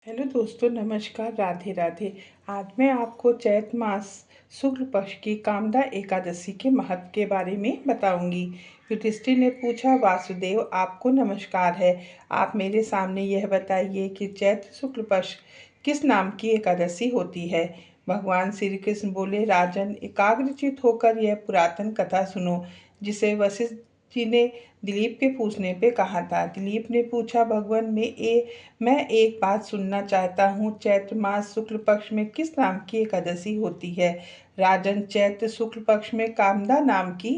Hello दोस्तों, नमस्कार, राधे राधे। आज मैं आपको चैत मास शुक्ल पक्ष की कामदा एकादशी के महत्व के बारे में बताऊंगी। युधिष्ठिर ने पूछा, वासुदेव आपको नमस्कार है। आप मेरे सामने यह बताइए कि चैत्र शुक्ल पक्ष किस नाम की एकादशी होती है। भगवान श्री कृष्ण बोले, राजन, एकाग्रचित होकर यह पुरातन कथा सुनो जिसे वशिष्ठ जी ने दिलीप के पूछने पे कहा था। दिलीप ने पूछा, भगवान, मैं एक बात सुनना चाहता हूँ। चैत्र मास शुक्ल पक्ष में किस नाम की एकादशी होती है। राजन, चैत्र शुक्ल पक्ष में कामदा नाम की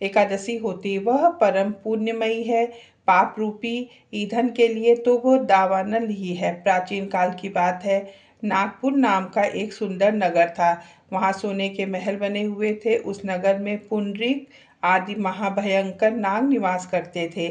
एकादशी होती। वह परम पुण्यमयी है। पाप रूपी ईंधन के लिए तो वो दावानल ही है। प्राचीन काल की बात है। नागपुर नाम का एक सुंदर नगर था। वहाँ सोने के महल बने हुए थे। उस नगर में पुंडरीक आदि महाभयंकर नाग निवास करते थे।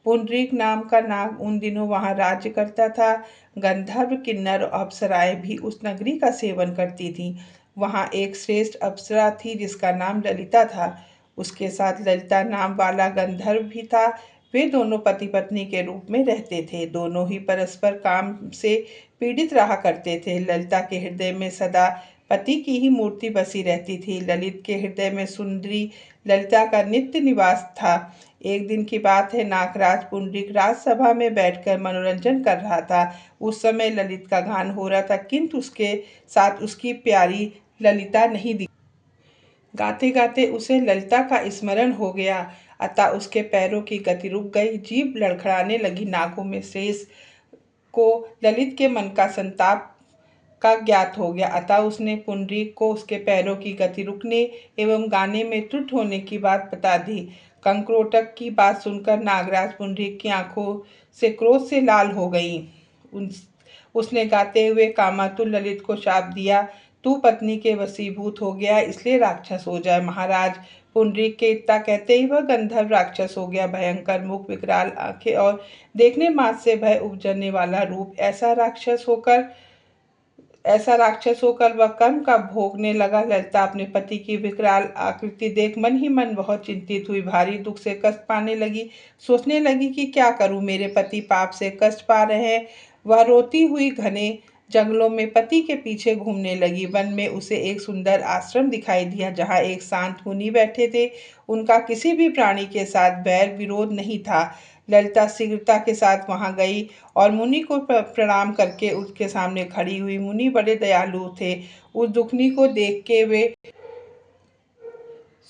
पुंडरीक नाम का नाग उन दिनों वहां राज्य करता था। गंधर्व, किन्नर और अप्सराएं भी उस नगरी का सेवन करती थीं। वहां एक श्रेष्ठ अप्सरा थी जिसका नाम ललिता था। उसके साथ ललिता नाम वाला गंधर्व भी था। वे दोनों पति पत्नी के रूप में रहते थे। दोनों ही परस्पर काम से पीड़ित रहा करते थे। ललिता के हृदय में सदा पति की ही मूर्ति बसी रहती थी। ललित के हृदय में सुंदरी ललिता का नित्य निवास था। एक दिन की बात है, नागराज पुंडरीक राजसभा में बैठकर मनोरंजन कर रहा था। उस समय ललित का गान हो रहा था, किंतु उसके साथ उसकी प्यारी ललिता नहीं दिखी। गाते गाते उसे ललिता का स्मरण हो गया। अतः उसके पैरों की गति रुक गई, जीभ लड़खड़ाने लगी। नाकों में शेष को ललित के मन का संताप का ज्ञात हो गया। अतः उसने पुंडरीक को उसके पैरों की गति रुकने एवं गाने में त्रुटि होने की बात बता दी। कंक्रोटक की बात सुनकर नागराज पुंडरीक की आंखों से क्रोध से लाल हो गई। उसने गाते हुए कामातुर ललित को शाप दिया, तू पत्नी के वशीभूत हो गया, इसलिए राक्षस हो जाए। महाराज पुंडरीक के इतना कहते ही वह गंधर्व राक्षस हो गया। भयंकर मुख, विकराल आंखें और देखने मात्र से भय उपजने वाला रूप। ऐसा राक्षस होकर वह कर्म का भोगने लगा। ललिता अपने पति की विकराल आकृति देख मन ही मन बहुत चिंतित हुई। भारी दुख से कष्ट पाने लगी। सोचने लगी कि क्या करूं, मेरे पति पाप से कष्ट पा रहे हैं। वह रोती हुई घने जंगलों में पति के पीछे घूमने लगी। वन में उसे एक सुंदर आश्रम दिखाई दिया जहाँ एक शांत मुनि बैठे थे। उनका किसी भी प्राणी के साथ बैर विरोध नहीं था। ललिता शीघ्रता के साथ वहां गई और मुनि को प्रणाम करके उसके सामने खड़ी हुई। मुनि बड़े दयालु थे। उस दुखनी को देख के वे,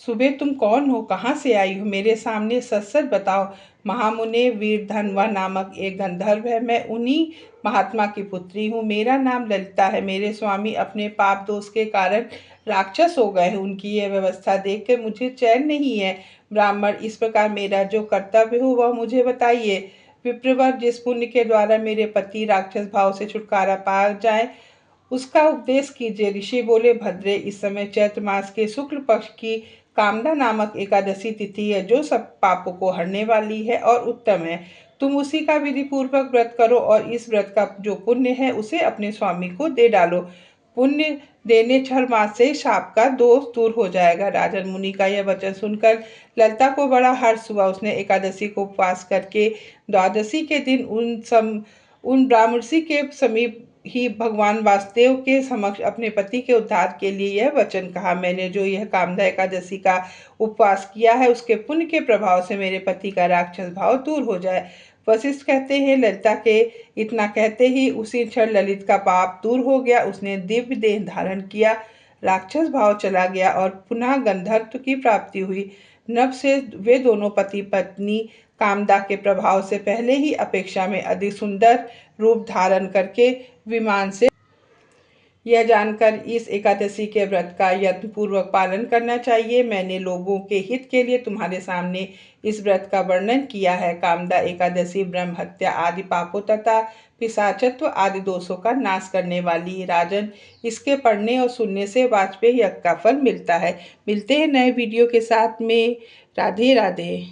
सुबह तुम कौन हो, कहाँ से आई हो, मेरे सामने सच सच बताओ। महामुने, वीरधनवा नामक एक गंधर्व है। मैं उन्हीं महात्मा की पुत्री हूँ। मेरा नाम ललिता है। मेरे स्वामी अपने पाप दोष के कारण राक्षस हो गए हैं। उनकी यह व्यवस्था देख कर मुझे चैन नहीं है। ब्राह्मण, इस प्रकार मेरा जो कर्तव्य हो वह मुझे बताइए। विप्रवर, जिस पुण्य के द्वारा मेरे पति राक्षस भाव से छुटकारा पा जाए उसका उपदेश कीजिए। ऋषि बोले, भद्रे, इस समय चैत्र मास के शुक्ल पक्ष की कामदा नामक एकादशी तिथि है जो सब पापों को हरने वाली है और उत्तम है। तुम उसी का विधि पूर्वक व्रत करो और इस व्रत का जो पुण्य है उसे अपने स्वामी को दे डालो। पुण्य देने छल मास से शाप का दोष दूर हो जाएगा। राजन मुनि का यह वचन सुनकर ललिता को बड़ा हर्ष हुआ। उसने एकादशी को उपवास करके द्वादशी के दिन उन ब्राह्मणसी के समीप ही भगवान वासुदेव के समक्ष अपने पति के उद्धार के लिए यह वचन कहा, मैंने जो यह कामदा एकादशी का उपवास किया है उसके पुण्य के प्रभाव से मेरे पति का राक्षस भाव दूर हो जाए। वशिष्ठ कहते हैं, ललिता के इतना कहते ही उसी क्षण ललित का पाप दूर हो गया। उसने दिव्य देह धारण किया, राक्षस भाव चला गया और पुनः गंधर्व की प्राप्ति हुई। नभ से वे दोनों पति पत्नी कामदा के प्रभाव से पहले ही अपेक्षा में अधिक सुंदर रूप धारण करके विमान से। यह जानकर इस एकादशी के व्रत का यत्नपूर्वक पालन करना चाहिए। मैंने लोगों के हित के लिए तुम्हारे सामने इस व्रत का वर्णन किया है। कामदा एकादशी ब्रह्म हत्या आदि पापों तथा पिशाचत्व आदि दोषों का नाश करने वाली। राजन, इसके पढ़ने और सुनने से वाजपेयी यज्ञ का फल मिलता है। मिलते हैं नए वीडियो के साथ में। राधे राधे।